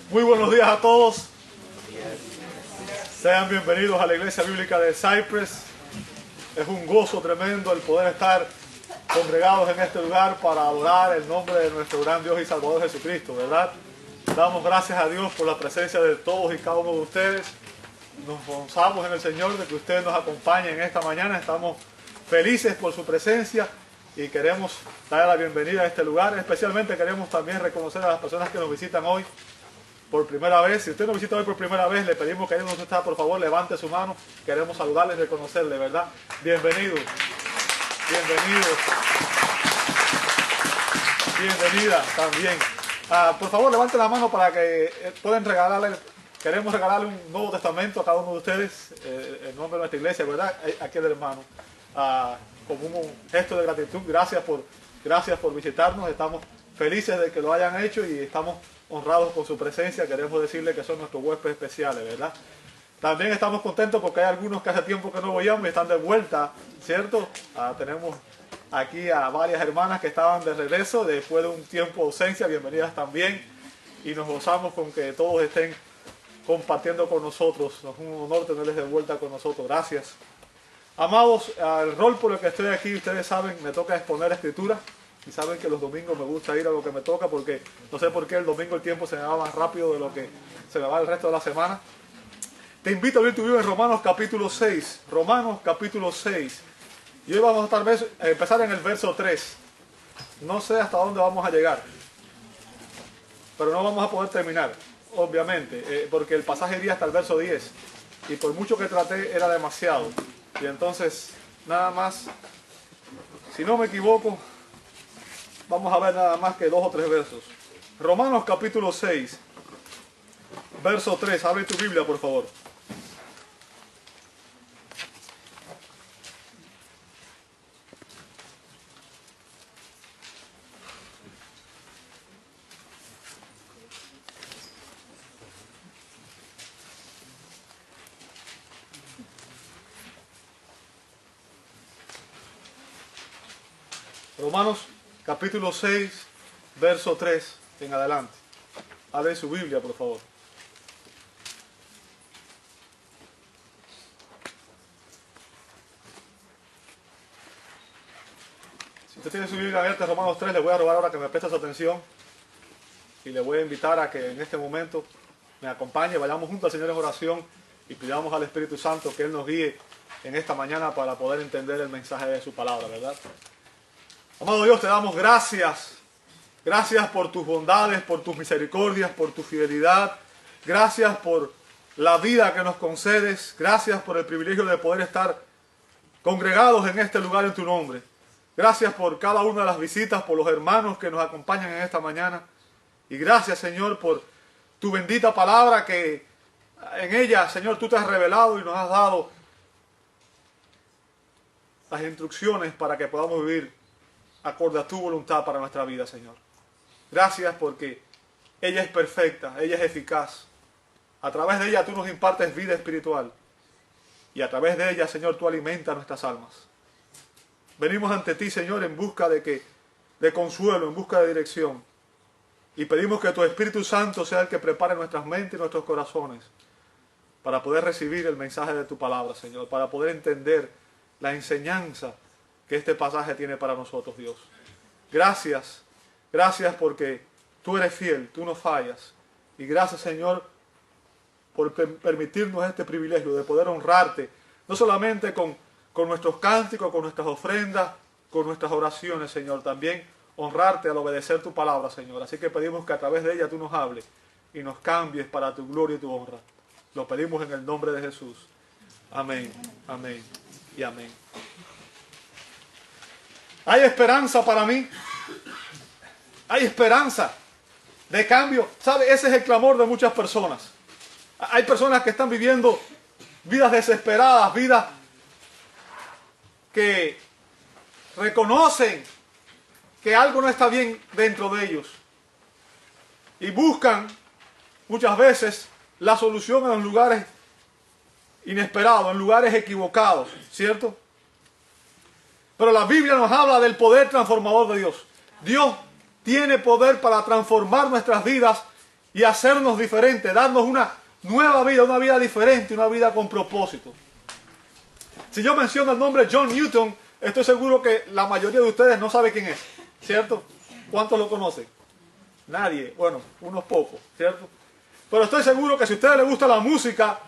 Muy buenos días a todos. Sean bienvenidos a la Iglesia Bíblica de Cypress. Es un gozo tremendo el poder estar congregados en este lugar para adorar el nombre de nuestro gran Dios y Salvador Jesucristo, ¿verdad? Damos gracias a Dios por la presencia de todos y cada uno de ustedes. Nos gozamos en el Señor de que ustedes nos acompañen en esta mañana. Estamos felices por su presencia y queremos dar la bienvenida a este lugar. Especialmente queremos también reconocer a las personas que nos visitan hoy por primera vez. Si usted nos visita hoy por primera vez, le pedimos que ahí donde está, por favor, levante su mano. Queremos saludarle y reconocerle, ¿verdad? Bienvenido. Bienvenido. Bienvenida también. Por favor, levante la mano para que puedan regalarle. Queremos regalarle un Nuevo Testamento a cada uno de ustedes, en nombre de nuestra iglesia, ¿verdad? Aquí el hermano. Como un gesto de gratitud. Gracias por visitarnos. Estamos felices de que lo hayan hecho y estamos honrados con su presencia. Queremos decirle que son nuestros huéspedes especiales, ¿verdad? También estamos contentos porque hay algunos que hace tiempo que no veíamos y están de vuelta, ¿cierto? Tenemos aquí a varias hermanas que estaban de regreso después de un tiempo de ausencia. Bienvenidas también. Y nos gozamos con que todos estén compartiendo con nosotros. Es un honor tenerles de vuelta con nosotros. Gracias. Amados, el rol por el que estoy aquí, ustedes saben, me toca exponer escritura. Y saben que los domingos me gusta ir a lo que me toca porque no sé por qué el domingo el tiempo se me va más rápido de lo que se me va el resto de la semana. Te invito a abrir tu Biblia en Romanos capítulo 6. Romanos capítulo 6. Y hoy vamos a empezar en el verso 3. No sé hasta dónde vamos a llegar, pero no vamos a poder terminar, obviamente, porque el pasaje iría hasta el verso 10. Y por mucho que traté era demasiado. Y entonces, nada más, si no me equivoco, vamos a ver nada más que 2 o 3 versos. Romanos capítulo 6, verso 3. Abre tu Biblia, por favor. Romanos capítulo 6, verso 3 en adelante. Abre su Biblia, por favor. Si usted tiene su Biblia abierta en Romanos 3, le voy a robar ahora que me preste su atención. Y le voy a invitar a que en este momento me acompañe, vayamos juntos al Señor en oración y pidamos al Espíritu Santo que Él nos guíe en esta mañana para poder entender el mensaje de su palabra, ¿verdad? Amado Dios, te damos gracias. Gracias por tus bondades, por tus misericordias, por tu fidelidad. Gracias por la vida que nos concedes. Gracias por el privilegio de poder estar congregados en este lugar en tu nombre. Gracias por cada una de las visitas, por los hermanos que nos acompañan en esta mañana. Y gracias, Señor, por tu bendita palabra que en ella, Señor, tú te has revelado y nos has dado las instrucciones para que podamos vivir acorde a tu voluntad para nuestra vida, Señor. Gracias porque ella es perfecta, ella es eficaz. A través de ella tú nos impartes vida espiritual. Y a través de ella, Señor, tú alimentas nuestras almas. Venimos ante ti, Señor, en busca de consuelo, en busca de dirección. Y pedimos que tu Espíritu Santo sea el que prepare nuestras mentes y nuestros corazones para poder recibir el mensaje de tu palabra, Señor, para poder entender la enseñanza que este pasaje tiene para nosotros, Dios. Gracias, gracias porque tú eres fiel, tú no fallas. Y gracias, Señor, por permitirnos este privilegio de poder honrarte, no solamente con nuestros cánticos, con nuestras ofrendas, con nuestras oraciones, Señor, también honrarte al obedecer tu palabra, Señor. Así que pedimos que a través de ella tú nos hables y nos cambies para tu gloria y tu honra. Lo pedimos en el nombre de Jesús. Amén, amén y amén. Hay esperanza para mí. Hay esperanza de cambio. ¿Sabe? Ese es el clamor de muchas personas. Hay personas que están viviendo vidas desesperadas, vidas que reconocen que algo no está bien dentro de ellos. Y buscan muchas veces la solución en los lugares inesperados, en lugares equivocados, ¿cierto? Pero la Biblia nos habla del poder transformador de Dios. Dios tiene poder para transformar nuestras vidas y hacernos diferentes, darnos una nueva vida, una vida diferente, una vida con propósito. Si yo menciono el nombre John Newton, estoy seguro que la mayoría de ustedes no sabe quién es, ¿cierto? ¿Cuántos lo conocen? Nadie, bueno, unos pocos, ¿cierto? Pero estoy seguro que si a ustedes les gusta la música,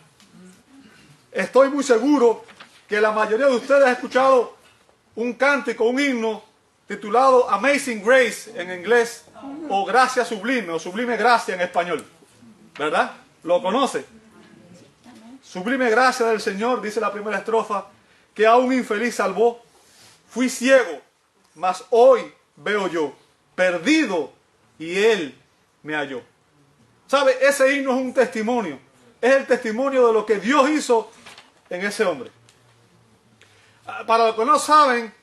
estoy muy seguro que la mayoría de ustedes ha escuchado un cántico, un himno titulado Amazing Grace en inglés, o Gracia Sublime, o Sublime Gracia en español, ¿verdad? ¿Lo conoce? Sublime gracia del Señor, dice la primera estrofa, que a un infeliz salvó. Fui ciego, mas hoy veo yo, perdido, y Él me halló. ¿Sabe? Ese himno es un testimonio. Es el testimonio de lo que Dios hizo en ese hombre. Para los que no saben,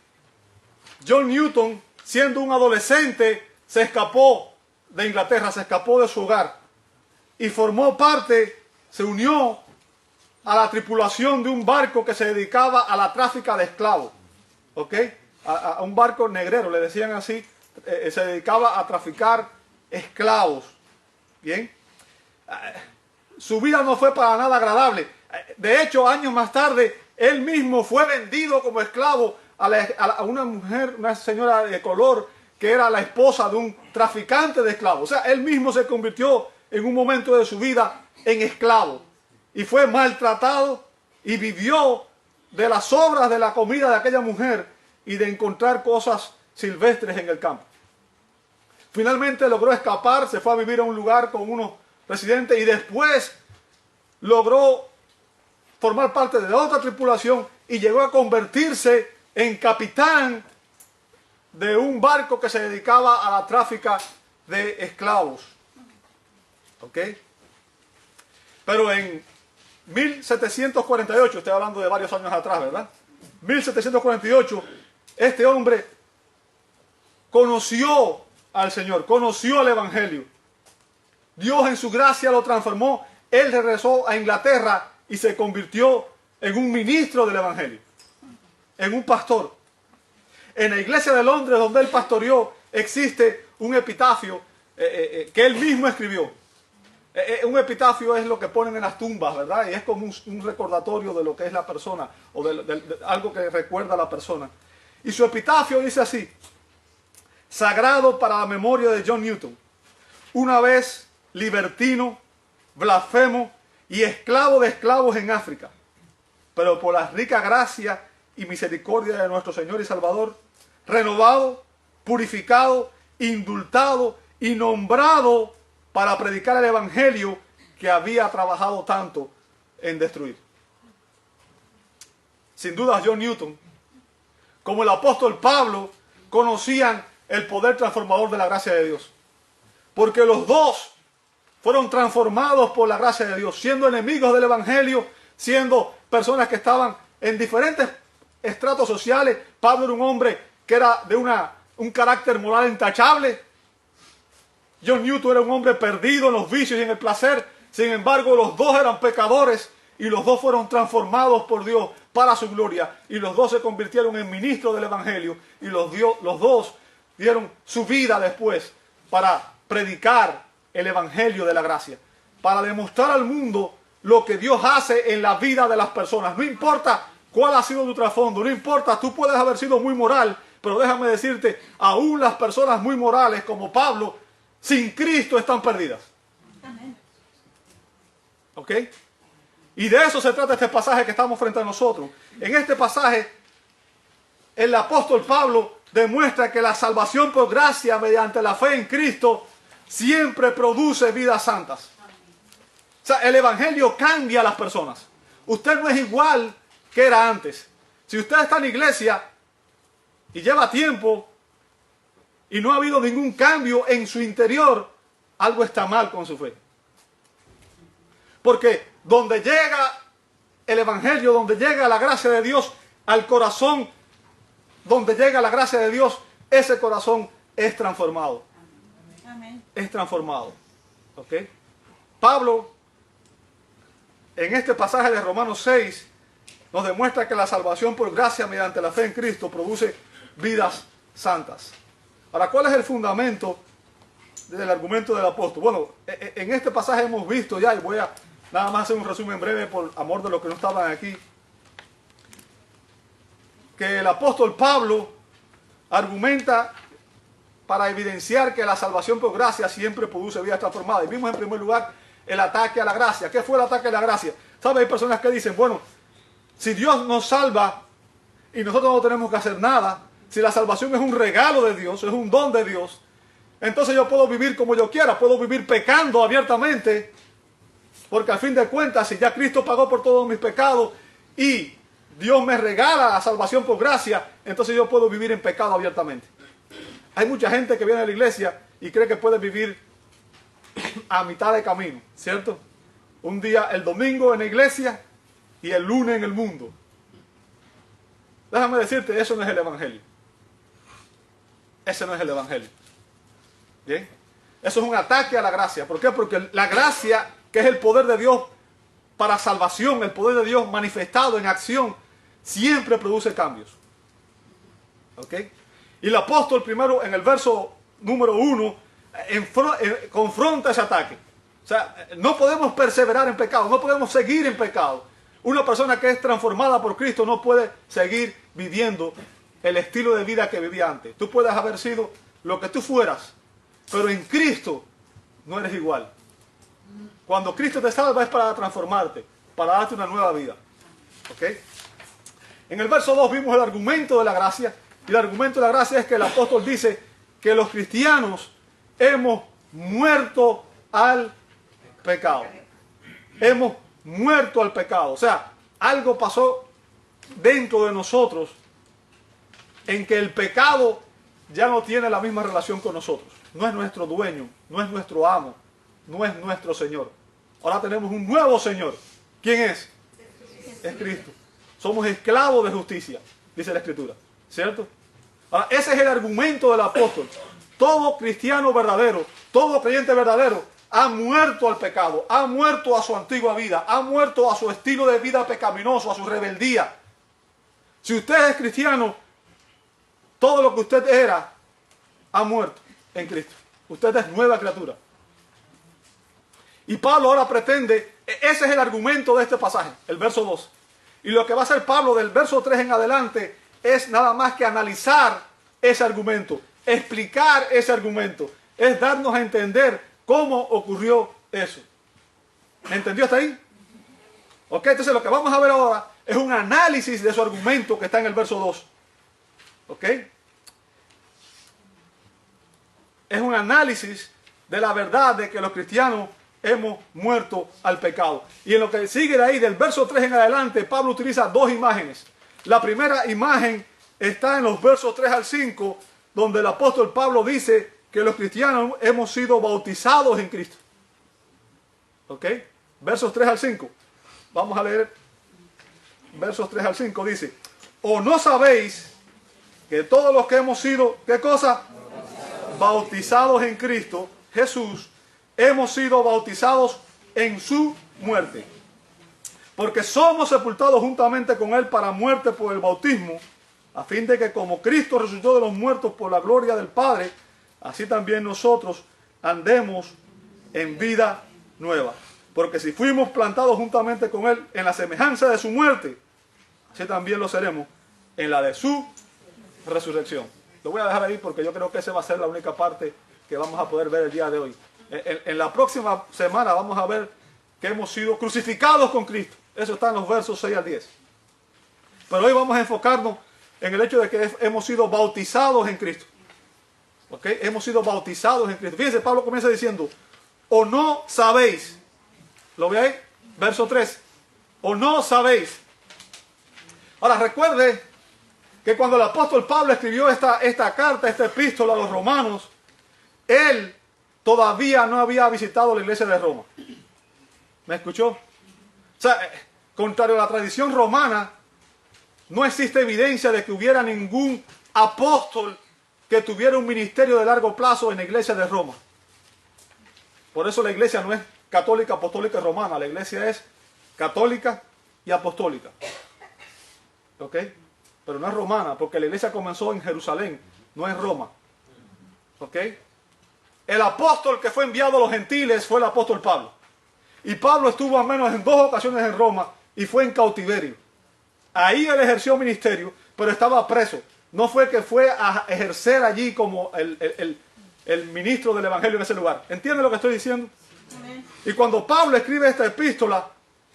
John Newton, siendo un adolescente, se escapó de Inglaterra, se escapó de su hogar y formó parte, se unió a la tripulación de un barco que se dedicaba a la tráfica de esclavos. ¿Ok? A un barco negrero, le decían así, se dedicaba a traficar esclavos. ¿Bien? Su vida no fue para nada agradable. De hecho, años más tarde, él mismo fue vendido como esclavo a una mujer, una señora de color, que era la esposa de un traficante de esclavos. O sea, él mismo se convirtió en un momento de su vida en esclavo. Y fue maltratado y vivió de las sobras de la comida de aquella mujer y de encontrar cosas silvestres en el campo. Finalmente logró escapar, se fue a vivir a un lugar con unos residentes y después logró formar parte de otra tripulación y llegó a convertirse en capitán de un barco que se dedicaba a la tráfica de esclavos. ¿Ok? Pero en 1748, estoy hablando de varios años atrás, ¿verdad? 1748, este hombre conoció al Señor, conoció el Evangelio. Dios en su gracia lo transformó. Él regresó a Inglaterra y se convirtió en un ministro del Evangelio, en un pastor. En la iglesia de Londres, donde él pastoreó, existe un epitafio que él mismo escribió. Un epitafio es lo que ponen en las tumbas, ¿verdad? Y es como un recordatorio de lo que es la persona, o de algo que recuerda a la persona. Y su epitafio dice así: sagrado para la memoria de John Newton, una vez libertino, blasfemo y esclavo de esclavos en África, pero por la rica gracia y misericordia de nuestro Señor y Salvador, renovado, purificado, indultado y nombrado para predicar el Evangelio que había trabajado tanto en destruir. Sin duda, John Newton, como el apóstol Pablo, conocían el poder transformador de la gracia de Dios. Porque los dos fueron transformados por la gracia de Dios, siendo enemigos del Evangelio, siendo personas que estaban en diferentes estratos sociales. Pablo era un hombre que era de un carácter moral intachable. John Newton era un hombre perdido en los vicios y en el placer. Sin embargo, los dos eran pecadores y los dos fueron transformados por Dios para su gloria. Y los dos se convirtieron en ministros del Evangelio. Y los dos dieron su vida después para predicar el Evangelio de la gracia. Para demostrar al mundo lo que Dios hace en la vida de las personas. No importa cuál ha sido tu trasfondo, no importa, tú puedes haber sido muy moral, pero déjame decirte, aún las personas muy morales como Pablo, sin Cristo están perdidas. ¿Ok? Y de eso se trata este pasaje que estamos frente a nosotros. En este pasaje, el apóstol Pablo demuestra que la salvación por gracia mediante la fe en Cristo siempre produce vidas santas. O sea, el Evangelio cambia a las personas. Usted no es igual que era antes. Si usted está en la iglesia y lleva tiempo y no ha habido ningún cambio en su interior, algo está mal con su fe. Porque donde llega el Evangelio, donde llega la gracia de Dios al corazón, donde llega la gracia de Dios, ese corazón es transformado. Amén. Es transformado. ¿Ok? Pablo, en este pasaje de Romanos 6, nos demuestra que la salvación por gracia mediante la fe en Cristo produce vidas santas. Ahora, ¿cuál es el fundamento del argumento del apóstol. Bueno, en este pasaje hemos visto ya, y voy a nada más hacer un resumen breve por amor de los que no estaban aquí, que el apóstol Pablo argumenta para evidenciar que la salvación por gracia siempre produce vida transformada. Y vimos en primer lugar el ataque a la gracia. ¿Qué fue el ataque a la gracia? ¿Sabe? Hay personas que dicen, bueno, si Dios nos salva y nosotros no tenemos que hacer nada, si la salvación es un regalo de Dios, es un don de Dios, entonces yo puedo vivir como yo quiera, puedo vivir pecando abiertamente, porque al fin de cuentas, si ya Cristo pagó por todos mis pecados y Dios me regala la salvación por gracia, entonces yo puedo vivir en pecado abiertamente. Hay mucha gente que viene a la iglesia y cree que puede vivir a mitad de camino, ¿cierto? Un día, el domingo en la iglesia y el lunes en el mundo. Déjame decirte, eso no es el evangelio. Ese no es el evangelio. ¿Bien? Eso es un ataque a la gracia. ¿Por qué? Porque la gracia, que es el poder de Dios para salvación, el poder de Dios manifestado en acción, siempre produce cambios. ¿Ok? Y el apóstol primero en el verso número 1 confronta ese ataque. O sea, no podemos perseverar en pecado, no podemos seguir en pecado. Una persona que es transformada por Cristo no puede seguir viviendo el estilo de vida que vivía antes. Tú puedes haber sido lo que tú fueras, pero en Cristo no eres igual. Cuando Cristo te salva es para transformarte, para darte una nueva vida. ¿Ok? En el verso 2 vimos el argumento de la gracia. Y el argumento de la gracia es que el apóstol dice que los cristianos hemos muerto al pecado. Hemos muerto al pecado. O sea, algo pasó dentro de nosotros en que el pecado ya no tiene la misma relación con nosotros. No es nuestro dueño, no es nuestro amo, no es nuestro Señor. Ahora tenemos un nuevo Señor. ¿Quién es? Es Cristo. Somos esclavos de justicia, dice la Escritura. ¿Cierto? Ahora, ese es el argumento del apóstol. Todo cristiano verdadero, todo creyente verdadero, ha muerto al pecado, ha muerto a su antigua vida, ha muerto a su estilo de vida pecaminoso, a su rebeldía. Si usted es cristiano, todo lo que usted era, ha muerto en Cristo. Usted es nueva criatura. Y Pablo ahora pretende, ese es el argumento de este pasaje, el verso 2. Y lo que va a hacer Pablo del verso 3 en adelante es nada más que analizar ese argumento, explicar ese argumento, es darnos a entender cómo ocurrió eso. ¿Me entendió hasta ahí? Ok, entonces lo que vamos a ver ahora es un análisis de su argumento que está en el verso 2. ¿Ok? Es un análisis de la verdad de que los cristianos hemos muerto al pecado. Y en lo que sigue de ahí, del verso 3 en adelante, Pablo utiliza dos imágenes. La primera imagen está en los versos 3 al 5, donde el apóstol Pablo dice que los cristianos hemos sido bautizados en Cristo. ¿Ok? Versos 3 al 5. Vamos a leer versos 3 al 5. Dice, ¿o no sabéis que todos los que hemos sido, ¿qué cosa? Bautizados en Cristo Jesús, hemos sido bautizados en su muerte. Porque somos sepultados juntamente con Él para muerte por el bautismo, a fin de que como Cristo resucitó de los muertos por la gloria del Padre, así también nosotros andemos en vida nueva. Porque si fuimos plantados juntamente con Él en la semejanza de su muerte, así también lo seremos en la de su resurrección. Lo voy a dejar ahí porque yo creo que esa va a ser la única parte que vamos a poder ver el día de hoy. En la próxima semana vamos a ver que hemos sido crucificados con Cristo. Eso está en los versos 6 al 10. Pero hoy vamos a enfocarnos en el hecho de que hemos sido bautizados en Cristo. ¿Ok? Hemos sido bautizados en Cristo. Fíjense, Pablo comienza diciendo, ¿o no sabéis? ¿Lo ve ahí? Verso 3. ¿O no sabéis? Ahora recuerde que cuando el apóstol Pablo escribió esta carta, esta epístola a los romanos, él todavía no había visitado la iglesia de Roma. ¿Me escuchó? O sea, contrario a la tradición romana, no existe evidencia de que hubiera ningún apóstol que tuviera un ministerio de largo plazo en la iglesia de Roma. Por eso la iglesia no es católica, apostólica y romana. La iglesia es católica y apostólica. ¿Ok? Pero no es romana, porque la iglesia comenzó en Jerusalén, no en Roma. ¿Ok? el apóstol que fue enviado a los gentiles fue el apóstol Pablo. Y Pablo estuvo al menos en 2 ocasiones en Roma y fue en cautiverio. Ahí él ejerció ministerio, pero estaba preso. No fue que fue a ejercer allí como el ministro del evangelio en ese lugar. ¿Entienden lo que estoy diciendo? Y cuando Pablo escribe esta epístola,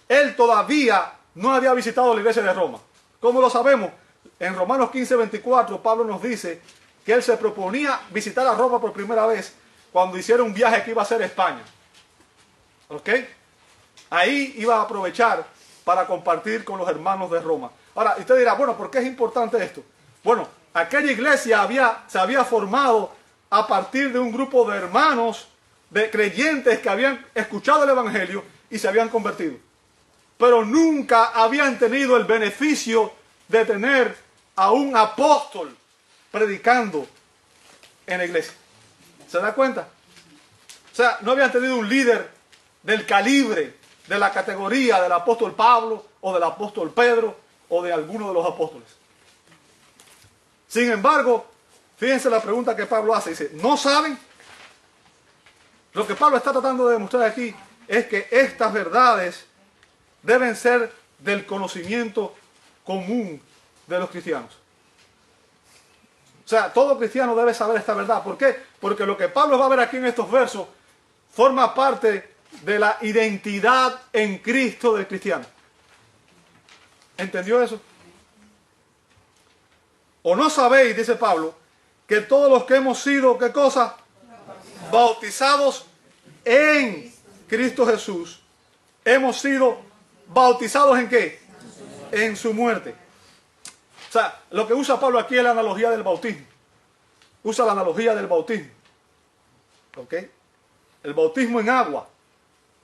él todavía no había visitado la iglesia de Roma. ¿Cómo lo sabemos? En Romanos 15:24, Pablo nos dice que él se proponía visitar a Roma por primera vez cuando hiciera un viaje que iba a hacer a España. ¿Ok? Ahí iba a aprovechar para compartir con los hermanos de Roma. Ahora, usted dirá, bueno, ¿por qué es importante esto? Bueno, aquella iglesia se había formado a partir de un grupo de hermanos, de creyentes que habían escuchado el evangelio y se habían convertido. Pero nunca habían tenido el beneficio de tener a un apóstol predicando en la iglesia. ¿Se da cuenta? O sea, no habían tenido un líder del calibre, de la categoría del apóstol Pablo o del apóstol Pedro o de alguno de los apóstoles. Sin embargo, fíjense la pregunta que Pablo hace. Dice, ¿no saben? Lo que Pablo está tratando de demostrar aquí es que estas verdades deben ser del conocimiento común de los cristianos. O sea, todo cristiano debe saber esta verdad. ¿Por qué? Porque lo que Pablo va a ver aquí en estos versos forma parte de la identidad en Cristo del cristiano. ¿Entendió eso? ¿O no sabéis, dice Pablo, que todos los que hemos sido, ¿qué cosa? Bautizados en Cristo Jesús, hemos sido bautizados ¿en qué? En su muerte. O sea, lo que usa Pablo aquí es la analogía del bautismo. Usa la analogía del bautismo. ¿Ok? El bautismo en agua.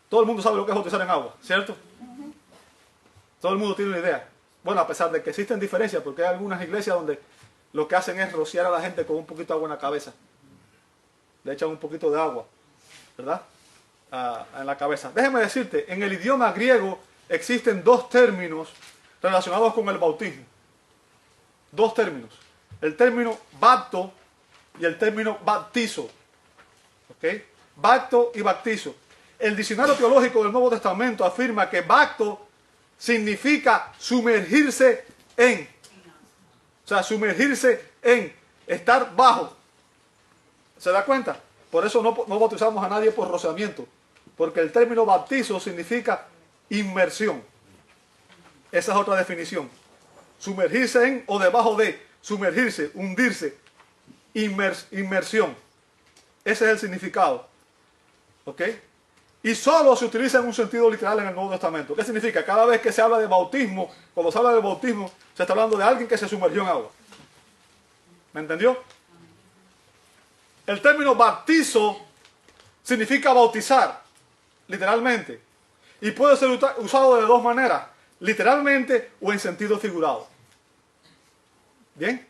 Todo el mundo sabe lo que es bautizar en agua, ¿cierto? Todo el mundo tiene una idea. Bueno, a pesar de que existen diferencias, porque hay algunas iglesias donde lo que hacen es rociar a la gente con un poquito de agua en la cabeza. Le echan un poquito de agua, ¿verdad? En la cabeza. Déjeme decirte, en el idioma griego existen 2 términos relacionados con el bautismo. 2 términos. El término bapto y el término baptizo. ¿Ok? Bapto y baptizo. El diccionario teológico del Nuevo Testamento afirma que bapto significa sumergirse en. O sea, sumergirse en, estar bajo. ¿Se da cuenta? Por eso no bautizamos a nadie por rociamiento. Porque el término bautizo significa inmersión. Esa es otra definición. Sumergirse en o debajo de. Sumergirse, hundirse. Inmersión. Ese es el significado. ¿Ok? Y solo se utiliza en un sentido literal en el Nuevo Testamento. ¿Qué significa? Cada vez que se habla de bautismo, cuando se habla de bautismo, se está hablando de alguien que se sumergió en agua. ¿Me entendió? El término bautizo significa bautizar, literalmente. Y puede ser usado de 2 maneras, literalmente o en sentido figurado. ¿Bien?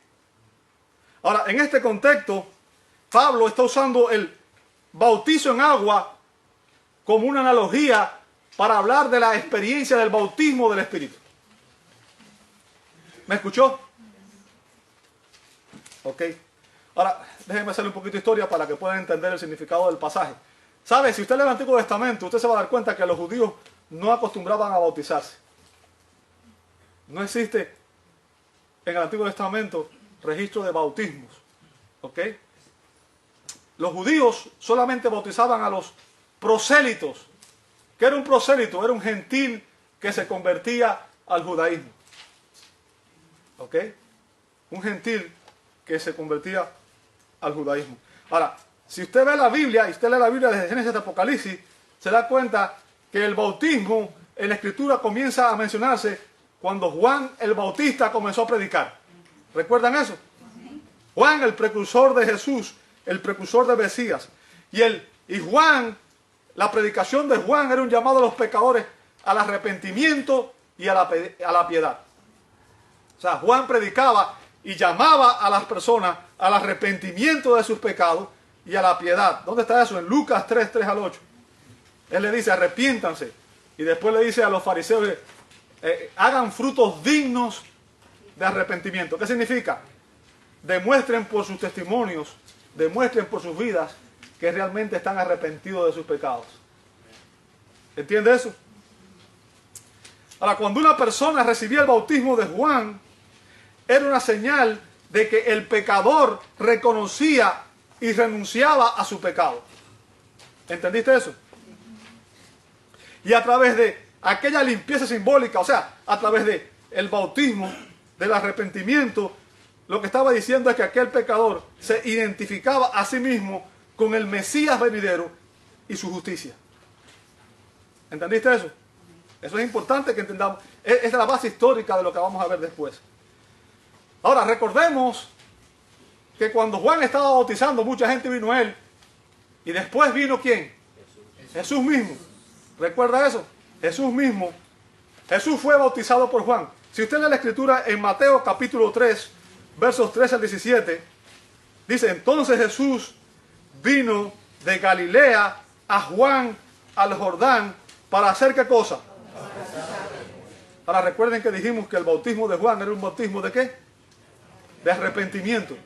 Ahora, en este contexto, Pablo está usando el bautizo en agua como una analogía para hablar de la experiencia del bautismo del Espíritu. ¿Me escuchó? Ok. Ahora, déjenme hacerle un poquito de historia para que puedan entender el significado del pasaje. ¿Sabe? Si usted lee el Antiguo Testamento, usted se va a dar cuenta que los judíos no acostumbraban a bautizarse. No existe en el Antiguo Testamento registro de bautismos. ¿Ok? Los judíos solamente bautizaban a los prosélitos. ¿Qué era un prosélito? Era un gentil que se convertía al judaísmo. ¿Ok? Un gentil que se convertía al judaísmo. Ahora, si usted ve la Biblia, y usted lee la Biblia desde Génesis hasta Apocalipsis, se da cuenta que el bautismo en la Escritura comienza a mencionarse cuando Juan el Bautista comenzó a predicar. ¿Recuerdan eso? Juan, el precursor de Jesús, el precursor de Mesías. Y Juan, la predicación de Juan era un llamado a los pecadores al arrepentimiento y a la piedad. O sea, Juan predicaba y llamaba a las personas al arrepentimiento de sus pecados y a la piedad. ¿Dónde está eso? En Lucas 3, 3 al 8. Él le dice, arrepiéntanse. Y después le dice a los fariseos, hagan frutos dignos de arrepentimiento. ¿Qué significa? Demuestren por sus testimonios, demuestren por sus vidas que realmente están arrepentidos de sus pecados. ¿Entiende eso? Ahora, cuando una persona recibía el bautismo de Juan, era una señal de que el pecador reconocía y renunciaba a su pecado. ¿Entendiste eso? Y a través de aquella limpieza simbólica, o sea, a través de el bautismo, del arrepentimiento, lo que estaba diciendo es que aquel pecador se identificaba a sí mismo con el Mesías venidero y su justicia. ¿Entendiste eso? Eso es importante que entendamos. Esta es la base histórica de lo que vamos a ver después. Ahora, recordemos que cuando Juan estaba bautizando, mucha gente vino a él. Y después vino ¿quién? Jesús mismo. ¿Recuerda eso? Jesús mismo. Jesús fue bautizado por Juan. Si usted lee la escritura en Mateo capítulo 3, versos 13 al 17, dice, entonces Jesús vino de Galilea a Juan al Jordán para hacer ¿qué cosa? Ahora recuerden que dijimos que el bautismo de Juan era un bautismo ¿de qué? De arrepentimiento.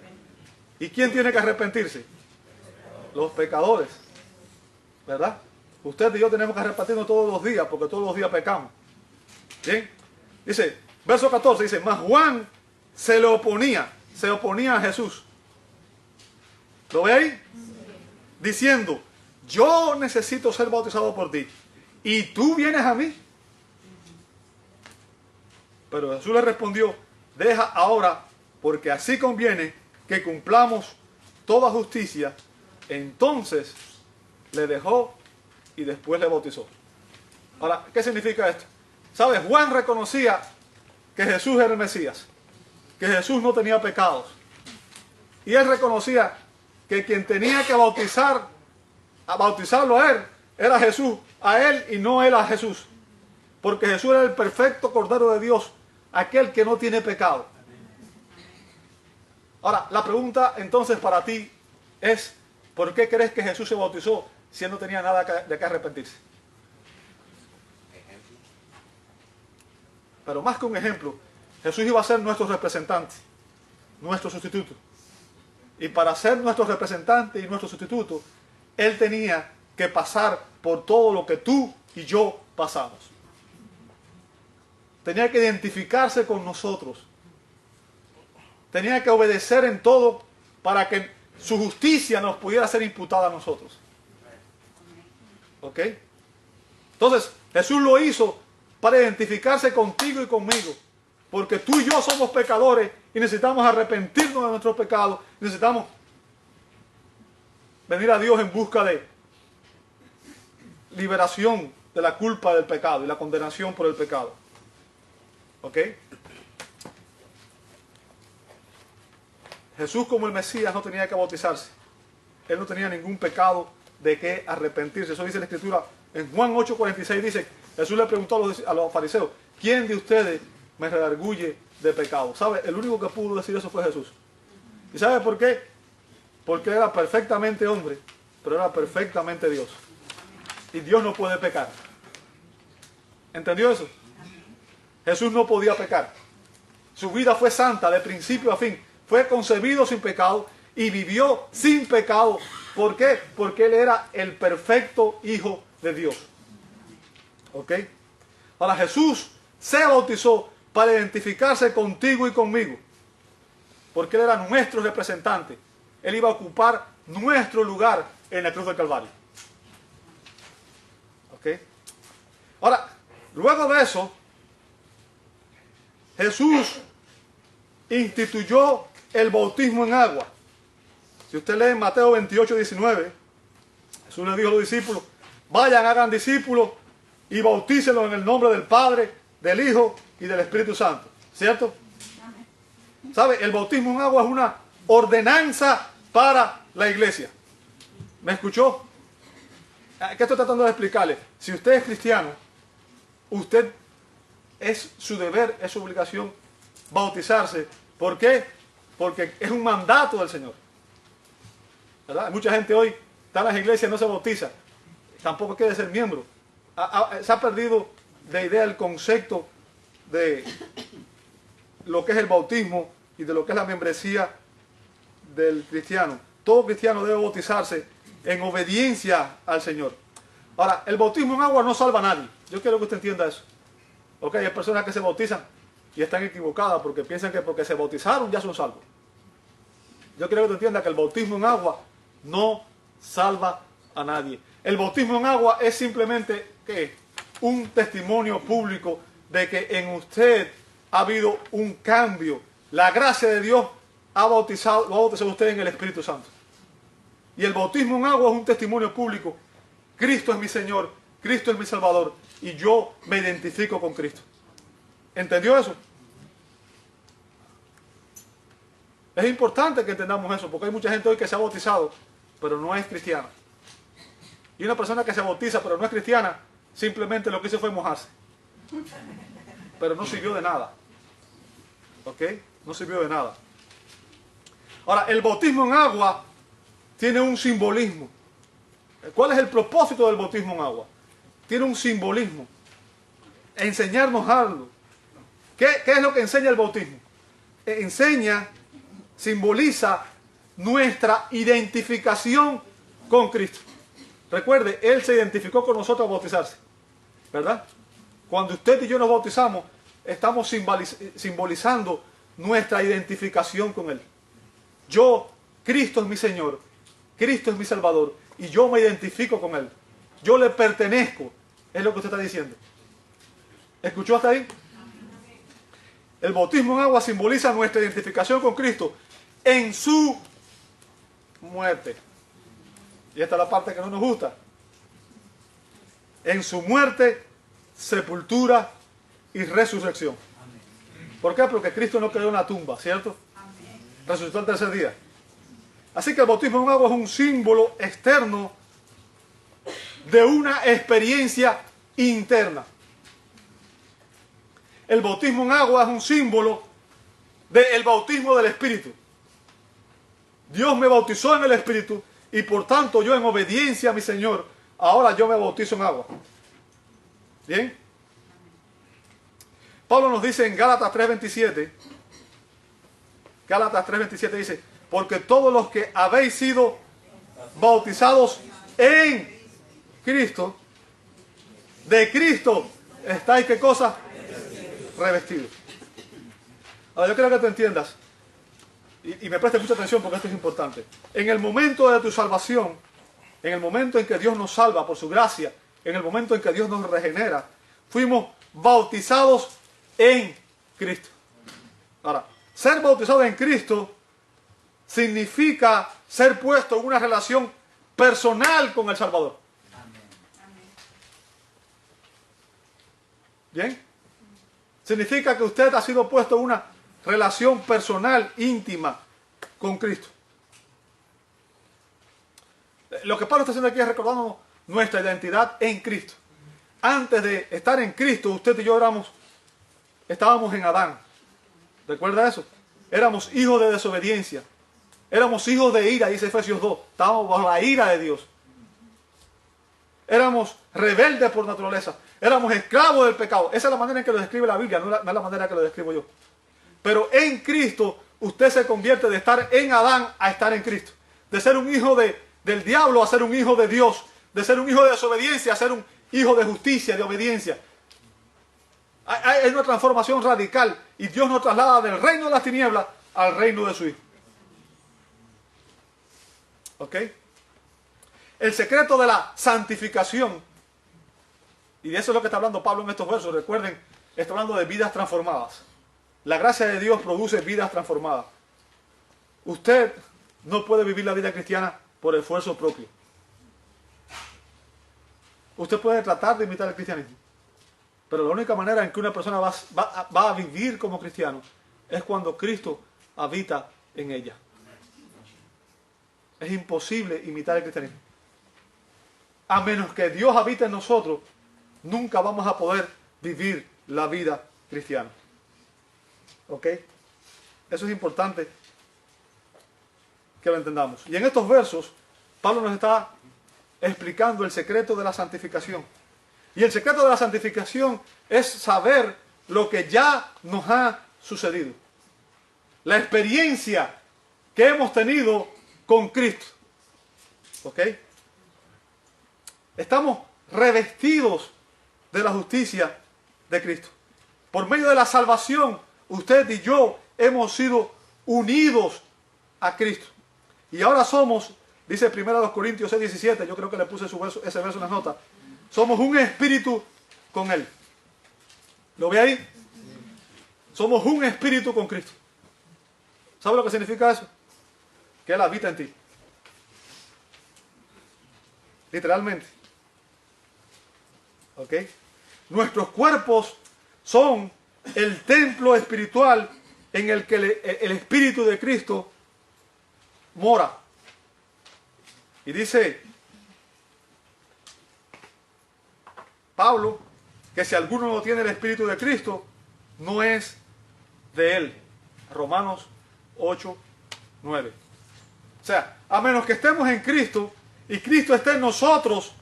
¿Y quién tiene que arrepentirse? Los pecadores. ¿Verdad? Usted y yo tenemos que arrepentirnos todos los días, porque todos los días pecamos. ¿Bien? Dice, verso 14, dice, mas Juan se oponía a Jesús. ¿Lo ve ahí? Diciendo, yo necesito ser bautizado por ti, y tú vienes a mí. Pero Jesús le respondió, deja ahora, porque así conviene que cumplamos toda justicia. Entonces le dejó y después le bautizó. Ahora, ¿qué significa esto? ¿Sabes? Juan reconocía que Jesús era el Mesías, que Jesús no tenía pecados. Y él reconocía que quien tenía que bautizarlo a él, era Jesús, a él y no él a Jesús. Porque Jesús era el perfecto Cordero de Dios, aquel que no tiene pecado. Ahora, la pregunta entonces para ti es, ¿por qué crees que Jesús se bautizó si él no tenía nada de qué arrepentirse? Pero más que un ejemplo, Jesús iba a ser nuestro representante, nuestro sustituto. Y para ser nuestro representante y nuestro sustituto, él tenía que pasar por todo lo que tú y yo pasamos. Tenía que identificarse con nosotros. Tenía que obedecer en todo para que su justicia nos pudiera ser imputada a nosotros. ¿Ok? Entonces, Jesús lo hizo para identificarse contigo y conmigo. Porque tú y yo somos pecadores y necesitamos arrepentirnos de nuestros pecados. Necesitamos venir a Dios en busca de liberación de la culpa del pecado y la condenación por el pecado. ¿Ok? Jesús como el Mesías no tenía que bautizarse. Él no tenía ningún pecado de qué arrepentirse. Eso dice la Escritura. En Juan 8:46 dice, Jesús le preguntó a los fariseos, ¿quién de ustedes me redarguye de pecado? ¿Sabe? El único que pudo decir eso fue Jesús. ¿Y sabe por qué? Porque era perfectamente hombre, pero era perfectamente Dios. Y Dios no puede pecar. ¿Entendió eso? Jesús no podía pecar. Su vida fue santa de principio a fin. Fue concebido sin pecado y vivió sin pecado. ¿Por qué? Porque Él era el perfecto Hijo de Dios. ¿Ok? Ahora Jesús se bautizó para identificarse contigo y conmigo. Porque Él era nuestro representante. Él iba a ocupar nuestro lugar en la cruz del Calvario. ¿Ok? Ahora, luego de eso, Jesús instituyó el bautismo en agua. Si usted lee en Mateo 28:19, Jesús le dijo a los discípulos, vayan, hagan discípulos y bautícenlos en el nombre del Padre, del Hijo y del Espíritu Santo. ¿Cierto? ¿Sabe? El bautismo en agua es una ordenanza para la iglesia. ¿Me escuchó? ¿Qué estoy tratando de explicarle? Si usted es cristiano, usted es su deber, es su obligación bautizarse. ¿Por qué? Porque es un mandato del Señor. ¿Verdad? Mucha gente hoy está en las iglesias y no se bautiza. Tampoco quiere ser miembro. Se ha perdido de idea el concepto de lo que es el bautismo y de lo que es la membresía del cristiano. Todo cristiano debe bautizarse en obediencia al Señor. Ahora, el bautismo en agua no salva a nadie. Yo quiero que usted entienda eso. Ok, hay personas que se bautizan y están equivocadas porque piensan que porque se bautizaron ya son salvos. Yo quiero que usted entienda que el bautismo en agua no salva a nadie. El bautismo en agua es simplemente, ¿qué? Un testimonio público de que en usted ha habido un cambio. La gracia de Dios lo ha bautizado usted en el Espíritu Santo. Y el bautismo en agua es un testimonio público. Cristo es mi Señor, Cristo es mi Salvador y yo me identifico con Cristo. ¿Entendió eso? Es importante que entendamos eso porque hay mucha gente hoy que se ha bautizado pero no es cristiana. Y una persona que se bautiza pero no es cristiana simplemente lo que hizo fue mojarse. Pero no sirvió de nada. ¿Ok? No sirvió de nada. Ahora, el bautismo en agua tiene un simbolismo. ¿Cuál es el propósito del bautismo en agua? Tiene un simbolismo. Enseñarnos algo. ¿Qué es lo que enseña el bautismo? Enseña, simboliza nuestra identificación con Cristo. Recuerde, Él se identificó con nosotros al bautizarse. ¿Verdad? Cuando usted y yo nos bautizamos, estamos simbolizando nuestra identificación con Él. Cristo es mi Señor, Cristo es mi Salvador, y yo me identifico con Él. Yo le pertenezco, es lo que usted está diciendo. ¿Escuchó hasta ahí? El bautismo en agua simboliza nuestra identificación con Cristo en su muerte. Y esta es la parte que no nos gusta. En su muerte, sepultura y resurrección. ¿Por qué? Porque Cristo no quedó en la tumba, ¿cierto? Resucitó el tercer día. Así que el bautismo en agua es un símbolo externo de una experiencia interna. El bautismo en agua es un símbolo del bautismo del Espíritu. Dios me bautizó en el Espíritu y por tanto yo en obediencia a mi Señor, ahora yo me bautizo en agua. ¿Bien? Pablo nos dice en Gálatas 3:27, Gálatas 3:27 dice, porque todos los que habéis sido bautizados en Cristo, de Cristo estáis, ¿qué cosa? Revestidos. Ahora yo quiero que tú entiendas, y me prestes mucha atención porque esto es importante. En el momento de tu salvación, en el momento en que Dios nos salva por su gracia, en el momento en que Dios nos regenera, fuimos bautizados en Cristo. Ahora, ser bautizado en Cristo significa ser puesto en una relación personal con el Salvador. ¿Bien? Significa que usted ha sido puesto en una relación personal, íntima, con Cristo. Lo que Pablo está haciendo aquí es recordando nuestra identidad en Cristo. Antes de estar en Cristo, usted y yo estábamos en Adán. ¿Recuerda eso? Éramos hijos de desobediencia. Éramos hijos de ira, dice Efesios 2. Estábamos bajo la ira de Dios. Éramos rebeldes por naturaleza. Éramos esclavos del pecado. Esa es la manera en que lo describe la Biblia, no es la manera que lo describo yo. Pero en Cristo, usted se convierte de estar en Adán a estar en Cristo. De ser un hijo del diablo a ser un hijo de Dios. De ser un hijo de desobediencia a ser un hijo de justicia, de obediencia. Hay una transformación radical y Dios nos traslada del reino de las tinieblas al reino de su Hijo. ¿Ok? El secreto de la santificación, y de eso es lo que está hablando Pablo en estos versos, recuerden, está hablando de vidas transformadas. La gracia de Dios produce vidas transformadas. Usted no puede vivir la vida cristiana por esfuerzo propio. Usted puede tratar de imitar el cristianismo, pero la única manera en que una persona va a vivir como cristiano es cuando Cristo habita en ella. Es imposible imitar el cristianismo. A menos que Dios habite en nosotros, nunca vamos a poder vivir la vida cristiana. ¿Ok? Eso es importante que lo entendamos. Y en estos versos, Pablo nos está explicando el secreto de la santificación. Y el secreto de la santificación es saber lo que ya nos ha sucedido. La experiencia que hemos tenido con Cristo. ¿Ok? Estamos revestidos de la justicia de Cristo. Por medio de la salvación, usted y yo hemos sido unidos a Cristo. Y ahora somos, dice 1 Corintios 6:17, yo creo que le puse ese verso en las notas, somos un espíritu con Él. ¿Lo ve ahí? Somos un espíritu con Cristo. ¿Sabe lo que significa eso? Que Él habita en ti. Literalmente. ¿Ok? Nuestros cuerpos son el templo espiritual en el que el Espíritu de Cristo mora. Y dice Pablo que si alguno no tiene el Espíritu de Cristo, no es de él. Romanos 8:9. O sea, a menos que estemos en Cristo y Cristo esté en nosotros,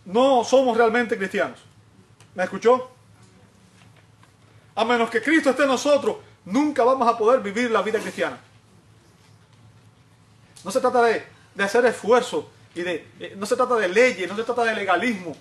no somos realmente cristianos. ¿Me escuchó? A menos que Cristo esté en nosotros, nunca vamos a poder vivir la vida cristiana. No se trata de hacer esfuerzo y no se trata de leyes, no se trata de legalismo.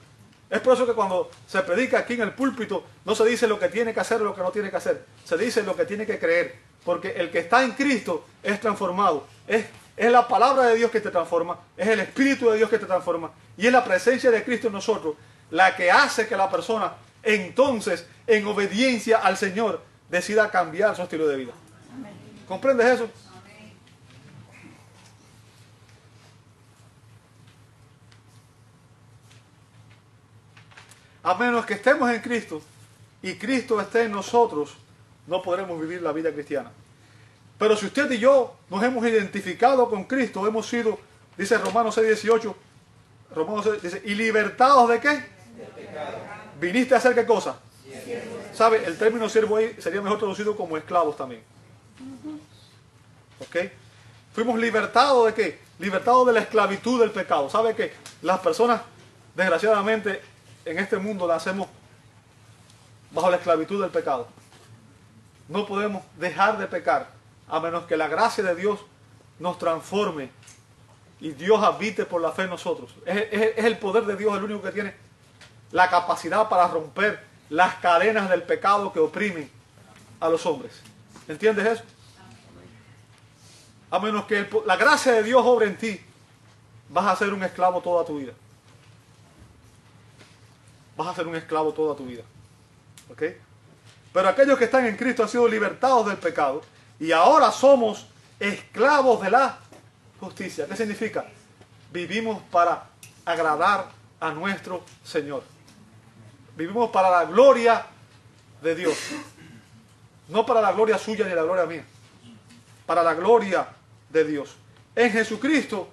Es por eso que cuando se predica aquí en el púlpito, no se dice lo que tiene que hacer o lo que no tiene que hacer. Se dice lo que tiene que creer. Porque el que está en Cristo es transformado. Es la palabra de Dios que te transforma. Es el Espíritu de Dios que te transforma. Y es la presencia de Cristo en nosotros la que hace que la persona, entonces, en obediencia al Señor, decida cambiar su estilo de vida. ¿Comprendes eso? A menos que estemos en Cristo y Cristo esté en nosotros, no podremos vivir la vida cristiana. Pero si usted y yo nos hemos identificado con Cristo, hemos sido, dice Romanos 6:18, Romanos 6 dice, ¿y libertados de qué? De pecado. ¿Viniste a hacer qué cosa? Siervo. ¿Sabe? El término siervo ahí sería mejor traducido como esclavos también. ¿Ok? Fuimos libertados de qué? Libertados de la esclavitud del pecado. ¿Sabe que las personas, desgraciadamente, en este mundo nacemos bajo la esclavitud del pecado? No podemos dejar de pecar a menos que la gracia de Dios nos transforme y Dios habite por la fe en nosotros. Es el poder de Dios el único que tiene la capacidad para romper las cadenas del pecado que oprimen a los hombres. ¿Entiendes eso? A menos que la gracia de Dios obre en ti, vas a ser un esclavo toda tu vida. Vas a ser un esclavo toda tu vida. ¿Ok? Pero aquellos que están en Cristo han sido libertados del pecado y ahora somos esclavos de la justicia. ¿Qué significa? Vivimos para agradar a nuestro Señor. Vivimos para la gloria de Dios. No para la gloria suya ni la gloria mía. Para la gloria de Dios. En Jesucristo,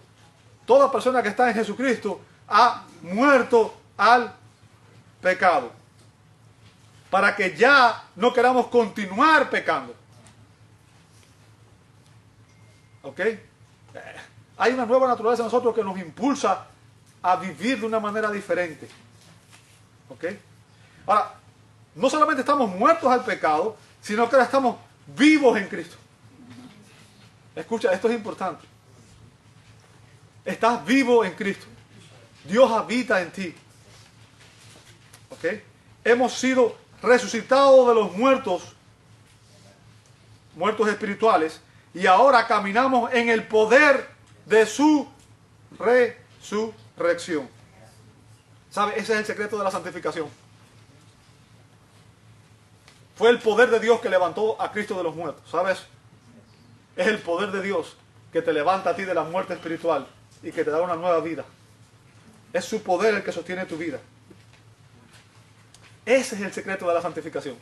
toda persona que está en Jesucristo ha muerto al pecado. Para que ya no queramos continuar pecando. ¿Ok? Hay una nueva naturaleza en nosotros que nos impulsa a vivir de una manera diferente. ¿Ok? Ahora, no solamente estamos muertos al pecado, sino que ahora estamos vivos en Cristo. Escucha, esto es importante. Estás vivo en Cristo. Dios habita en ti. ¿Ok? Hemos sido resucitados de los muertos espirituales, y ahora caminamos en el poder de su resurrección. ¿Sabe? Ese es el secreto de la santificación. Fue el poder de Dios que levantó a Cristo de los muertos. ¿Sabes? Es el poder de Dios que te levanta a ti de la muerte espiritual y que te da una nueva vida. Es su poder el que sostiene tu vida. Ese es el secreto de la santificación.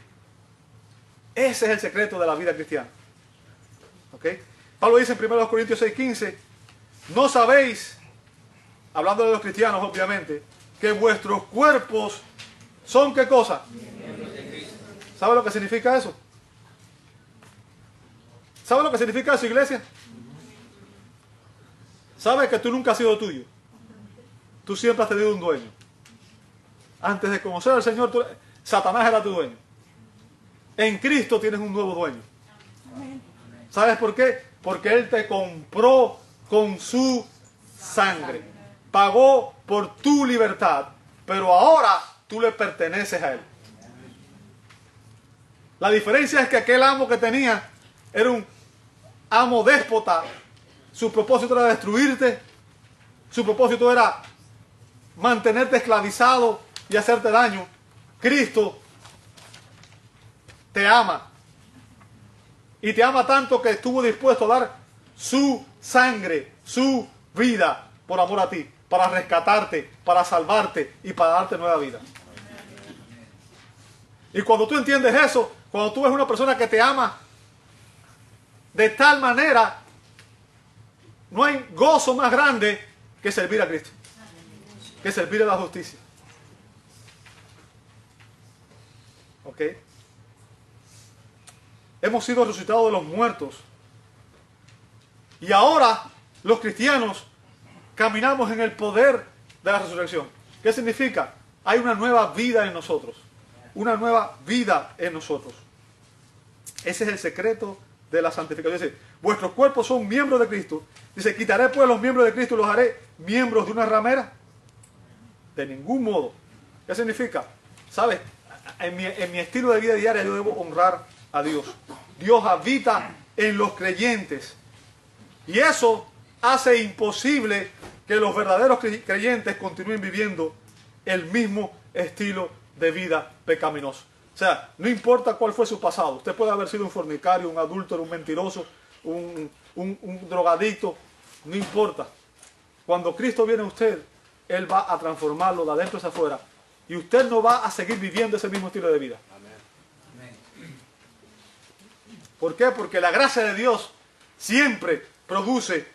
Ese es el secreto de la vida cristiana. ¿Ok? Pablo dice en 1 Corintios 6:15, no sabéis, hablando de los cristianos obviamente, que vuestros cuerpos son ¿qué cosa? ¿Sabe lo que significa eso? ¿Sabe lo que significa eso, iglesia? ¿Sabe que tú nunca has sido tuyo? Tú siempre has tenido un dueño. Antes de conocer al Señor, Satanás era tu dueño. En Cristo tienes un nuevo dueño. ¿Sabes por qué? Porque Él te compró con su sangre. Pagó por tu libertad, pero ahora tú le perteneces a Él. La diferencia es que aquel amo que tenía era un amo déspota. Su propósito era destruirte. Su propósito era mantenerte esclavizado y hacerte daño. Cristo te ama. Y te ama tanto que estuvo dispuesto a dar su sangre, su vida por amor a ti, para rescatarte, para salvarte y para darte nueva vida. Y cuando tú entiendes eso, cuando tú ves una persona que te ama de tal manera, no hay gozo más grande que servir a Cristo, que servir a la justicia. ¿Ok? Hemos sido resucitados de los muertos. Y ahora los cristianos caminamos en el poder de la resurrección. ¿Qué significa? Hay una nueva vida en nosotros. Una nueva vida en nosotros. Ese es el secreto de la santificación. Dice, vuestros cuerpos son miembros de Cristo. Dice, quitaré pues los miembros de Cristo y los haré miembros de una ramera. De ningún modo. ¿Qué significa? ¿Sabes? En mi estilo de vida diaria yo debo honrar a Dios. Dios habita en los creyentes. Y eso hace imposible que los verdaderos creyentes continúen viviendo el mismo estilo de vida pecaminoso. O sea, no importa cuál fue su pasado. Usted puede haber sido un fornicario, un adúltero, un mentiroso, un drogadicto. No importa. Cuando Cristo viene a usted, Él va a transformarlo de adentro hacia afuera. Y usted no va a seguir viviendo ese mismo estilo de vida. ¿Por qué? Porque la gracia de Dios siempre produce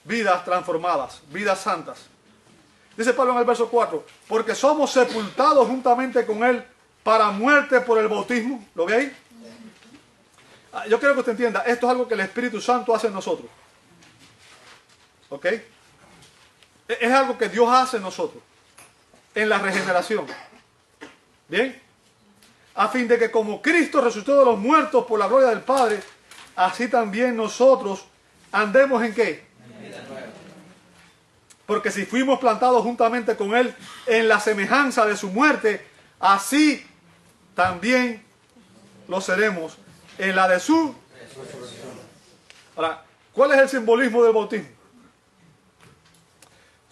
vidas transformadas, vidas santas. Dice Pablo en el verso 4, porque somos sepultados juntamente con Él para muerte por el bautismo. ¿Lo ve ahí? Yo quiero que usted entienda, esto es algo que el Espíritu Santo hace en nosotros. ¿Ok? Es algo que Dios hace en nosotros, en la regeneración. ¿Bien? A fin de que como Cristo resucitó de los muertos por la gloria del Padre, así también nosotros andemos ¿en qué? Porque si fuimos plantados juntamente con Él en la semejanza de su muerte, así también lo seremos en la de su resurrección. Ahora, ¿cuál es el simbolismo del bautismo?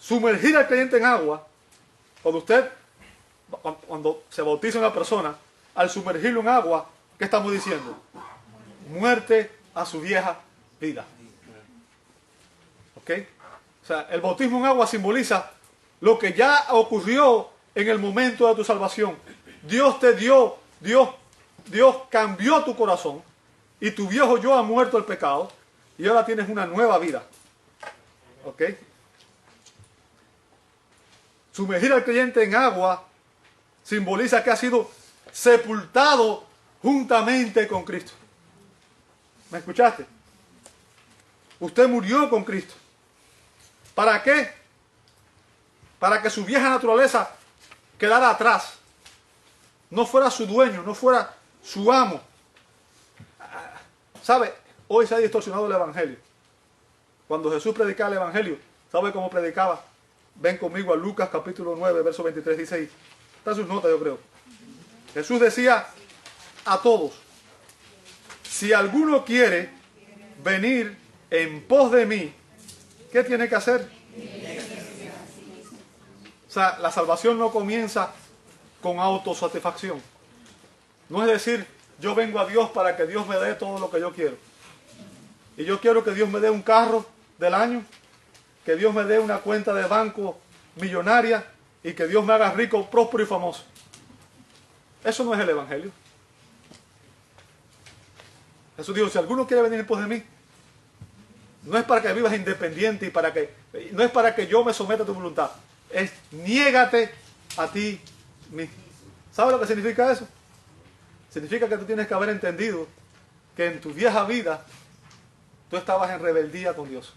Sumergir al creyente en agua. Cuando se bautiza una persona, al sumergirlo en agua, ¿qué estamos diciendo? Muerte a su vieja vida. ¿Ok? O sea, el bautismo en agua simboliza lo que ya ocurrió en el momento de tu salvación. Dios te dio, Dios cambió tu corazón y tu viejo yo ha muerto el pecado y ahora tienes una nueva vida. ¿Ok? Sumergir al creyente en agua simboliza que ha sido sepultado juntamente con Cristo. ¿Me escuchaste? Usted murió con Cristo. ¿Para qué? Para que su vieja naturaleza quedara atrás. No fuera su dueño, no fuera su amo. ¿Sabe? Hoy se ha distorsionado el Evangelio. Cuando Jesús predicaba el Evangelio, ¿sabe cómo predicaba? Ven conmigo a Lucas capítulo 9, verso 23, dice ahí. Está en sus notas, yo creo. Jesús decía a todos, si alguno quiere venir en pos de mí, ¿qué tiene que hacer? O sea, la salvación no comienza con autosatisfacción. No es decir, yo vengo a Dios para que Dios me dé todo lo que yo quiero. Y yo quiero que Dios me dé un carro del año, que Dios me dé una cuenta de banco millonaria y que Dios me haga rico, próspero y famoso. Eso no es el Evangelio. Jesús dijo, si alguno quiere venir en pos de mí, no es para que vivas independiente y no es para que yo me someta a tu voluntad. Es niégate a ti mismo. ¿Sabes lo que significa eso? Significa que tú tienes que haber entendido que en tu vieja vida tú estabas en rebeldía con Dios.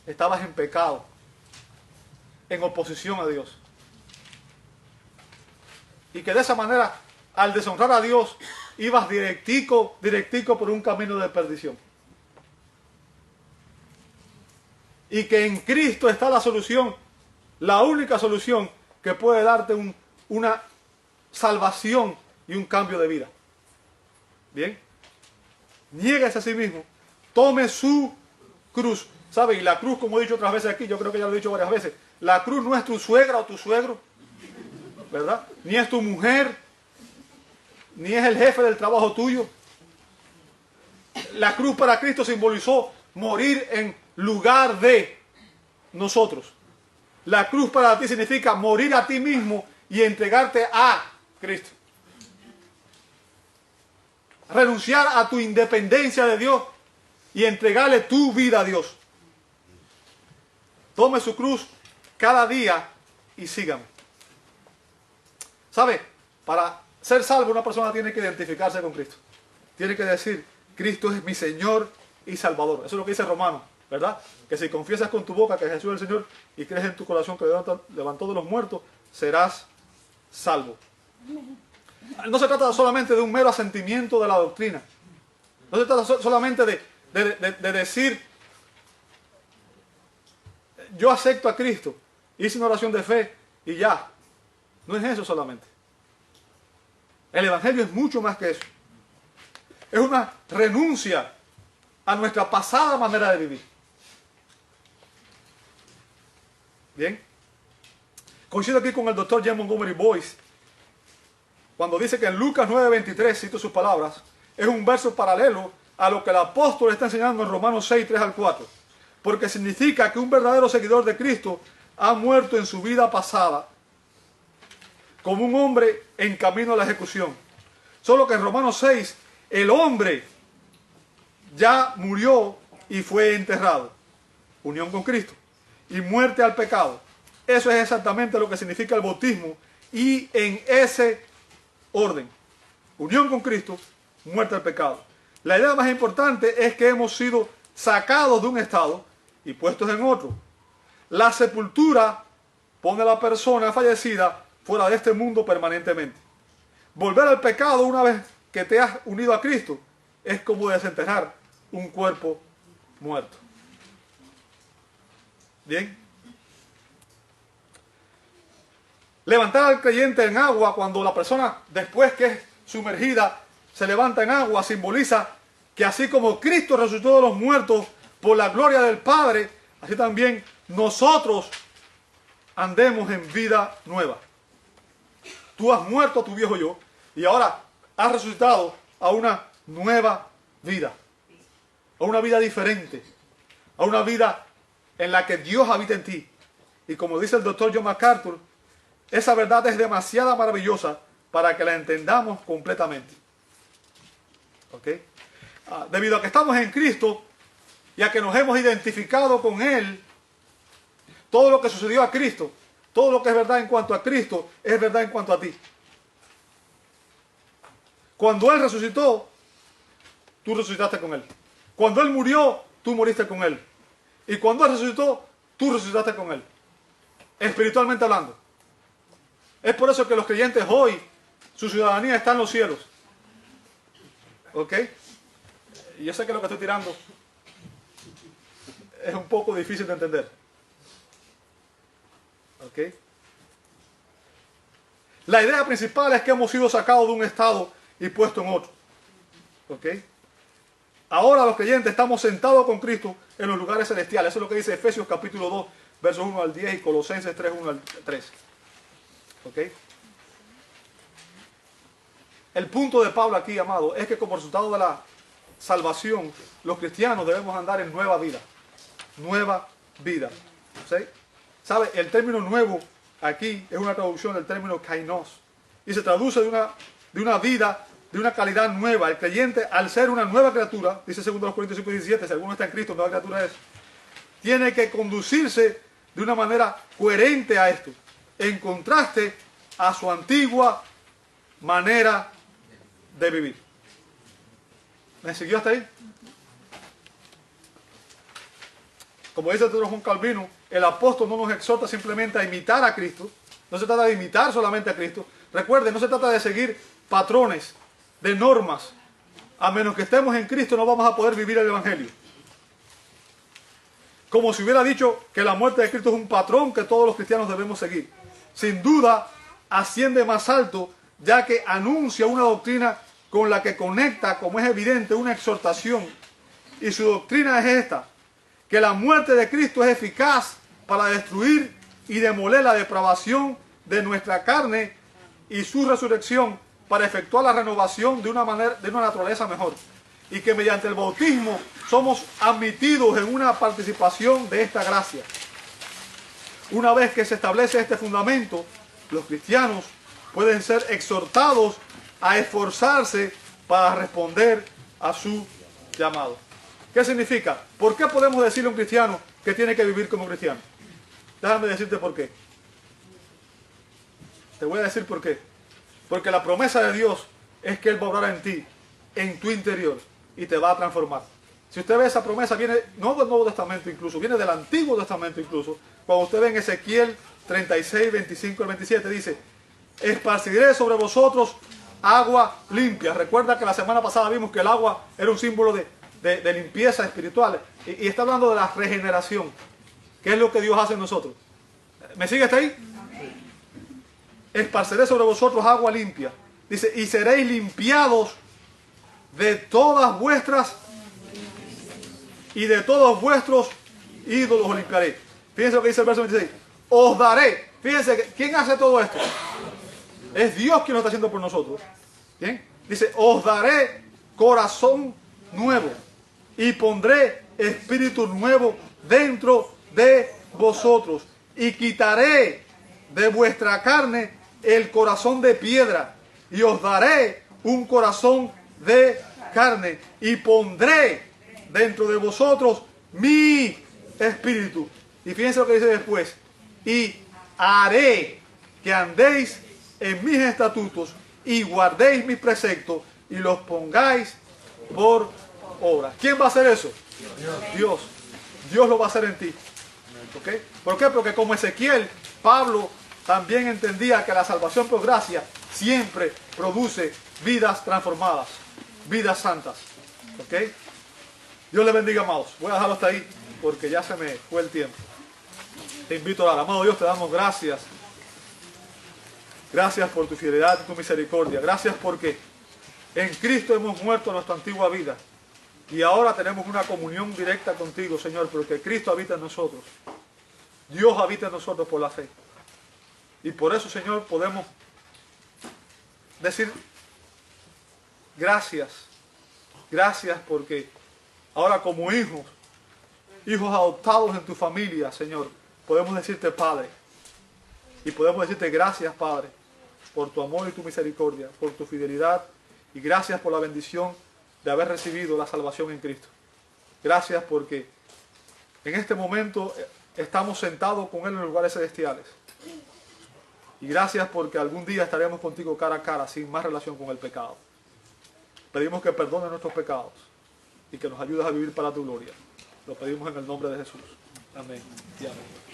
Estabas en pecado, en oposición a Dios. Y que de esa manera, al deshonrar a Dios, ibas directico por un camino de perdición. y que en Cristo está la solución, la única solución que puede darte una salvación y un cambio de vida. Bien, niéguese a sí mismo, tome su cruz. ¿Sabe? Y la cruz, como he dicho otras veces aquí, yo creo que ya lo he dicho varias veces, la cruz no es tu suegra o tu suegro, ¿verdad? Ni es tu mujer, ni es el jefe del trabajo tuyo. La cruz para Cristo simbolizó morir en lugar de nosotros. La cruz para ti significa morir a ti mismo y entregarte a Cristo. Renunciar a tu independencia de Dios y entregarle tu vida a Dios. Tome su cruz cada día y sígame. ¿Sabe? Para ser salvo una persona tiene que identificarse con Cristo. Tiene que decir, Cristo es mi Señor y Salvador. Eso es lo que dice Romanos, ¿verdad? Que si confiesas con tu boca que Jesús es el Señor y crees en tu corazón que levantó de los muertos, serás salvo. No se trata solamente de un mero asentimiento de la doctrina. No se trata solamente de decir, yo acepto a Cristo, hice una oración de fe y ya. No es eso solamente. El Evangelio es mucho más que eso. Es una renuncia a nuestra pasada manera de vivir. Bien. Coincido aquí con el doctor J. Montgomery Boyce cuando dice que en Lucas 9:23, cito sus palabras, es un verso paralelo a lo que el apóstol está enseñando en Romanos 6, 3 al 4. Porque significa que un verdadero seguidor de Cristo ha muerto en su vida pasada como un hombre en camino a la ejecución. Solo que en Romanos 6, el hombre ya murió y fue enterrado. Unión con Cristo. Y muerte al pecado. Eso es exactamente lo que significa el bautismo. Y en ese orden. Unión con Cristo, muerte al pecado. La idea más importante es que hemos sido sacados de un estado y puestos en otro. La sepultura pone a la persona fallecida fuera de este mundo permanentemente. Volver al pecado una vez que te has unido a Cristo es como desenterrar un cuerpo muerto. Bien. Levantar al creyente en agua cuando la persona después que es sumergida se levanta en agua simboliza que así como Cristo resucitó de los muertos por la gloria del Padre, así también nosotros andemos en vida nueva. Tú has muerto a tu viejo yo y ahora has resucitado a una nueva vida, a una vida diferente, a una vida en la que Dios habita en ti. Y como dice el doctor John MacArthur, esa verdad es demasiado maravillosa para que la entendamos completamente. ¿Ok? Debido a que estamos en Cristo y a que nos hemos identificado con Él, todo lo que sucedió a Cristo, todo lo que es verdad en cuanto a Cristo, es verdad en cuanto a ti. Cuando Él resucitó, tú resucitaste con Él. Cuando Él murió, tú moriste con Él. Y cuando Él resucitó, tú resucitaste con Él. Espiritualmente hablando. Es por eso que los creyentes hoy, su ciudadanía está en los cielos. ¿Ok? Y yo sé que lo que estoy tirando es un poco difícil de entender. ¿Ok? La idea principal es que hemos sido sacados de un estado y puestos en otro. ¿Ok? Ahora los creyentes estamos sentados con Cristo en los lugares celestiales. Eso es lo que dice Efesios capítulo 2, versos 1 al 10 y Colosenses 3, 1 al 3. ¿Ok? El punto de Pablo aquí, amado, es que como resultado de la salvación, los cristianos debemos andar en nueva vida. Nueva vida. ¿Sí? ¿Sabe? El término nuevo aquí es una traducción del término kainos. Y se traduce de una vida, de una calidad nueva. El creyente, al ser una nueva criatura, dice 2 Corintios 5:17, si alguno está en Cristo, nueva criatura es, tiene que conducirse de una manera coherente a esto, en contraste a su antigua manera de vivir. ¿Me siguió hasta ahí? Como dice el Dr. Juan Calvino, el apóstol no nos exhorta simplemente a imitar a Cristo. No se trata de imitar solamente a Cristo. Recuerden, no se trata de seguir patrones, de normas. A menos que estemos en Cristo no vamos a poder vivir el Evangelio. como si hubiera dicho que la muerte de Cristo es un patrón que todos los cristianos debemos seguir. Sin duda, asciende más alto, ya que anuncia una doctrina con la que conecta, como es evidente, una exhortación. Y su doctrina es esta: que la muerte de Cristo es eficaz para destruir y demoler la depravación de nuestra carne, y su resurrección para efectuar la renovación de una naturaleza mejor. Y que mediante el bautismo somos admitidos en una participación de esta gracia. Una vez que se establece este fundamento, los cristianos pueden ser exhortados a esforzarse para responder a su llamado. ¿Qué significa? ¿Por qué podemos decirle a un cristiano que tiene que vivir como cristiano? Déjame decirte por qué. Te voy a decir por qué. Porque la promesa de Dios es que Él va a obrar en ti, en tu interior, y te va a transformar. Si usted ve esa promesa, viene no del Nuevo Testamento incluso, viene del Antiguo Testamento incluso. Cuando usted ve en Ezequiel 36, 25 al 27, dice: esparciré sobre vosotros agua limpia. Recuerda que la semana pasada vimos que el agua era un símbolo de limpieza espiritual. Y está hablando de la regeneración, que es lo que Dios hace en nosotros. ¿Me sigue hasta ahí? Esparciré sobre vosotros agua limpia. Dice: y seréis limpiados de todas vuestras y de todos vuestros ídolos os limpiaré. Fíjense lo que dice el verso 26. Os daré. Fíjense, ¿quién hace todo esto? Es Dios quien lo está haciendo por nosotros. ¿Bien? Dice: os daré corazón nuevo y pondré espíritu nuevo dentro de vosotros, y quitaré de vuestra carne el corazón de piedra, y os daré un corazón de carne, y pondré dentro de vosotros mi espíritu. Y fíjense lo que dice después: y haré que andéis en mis estatutos y guardéis mis preceptos y los pongáis por obra. ¿Quién va a hacer eso? Dios. Dios lo va a hacer en ti. ¿Okay? ¿Por qué? Porque como Ezequiel, Pablo también entendía que la salvación por gracia siempre produce vidas transformadas, vidas santas. ¿Ok? Dios le bendiga, amados. Voy a dejarlo hasta ahí porque ya se me fue el tiempo. Te invito a orar. Amado Dios, te damos gracias. Gracias por tu fidelidad y tu misericordia. Gracias porque en Cristo hemos muerto nuestra antigua vida. Y ahora tenemos una comunión directa contigo, Señor, porque Cristo habita en nosotros. Dios habita en nosotros por la fe. Y por eso, Señor, podemos decir gracias. Gracias porque ahora como hijos adoptados en tu familia, Señor, podemos decirte Padre. Y podemos decirte gracias, Padre, por tu amor y tu misericordia, por tu fidelidad. Y gracias por la bendición de haber recibido la salvación en Cristo. Gracias porque en este momento estamos sentados con Él en lugares celestiales. Y gracias porque algún día estaremos contigo cara a cara sin más relación con el pecado. Pedimos que perdones nuestros pecados y que nos ayudes a vivir para tu gloria. Lo pedimos en el nombre de Jesús. Amén y amén.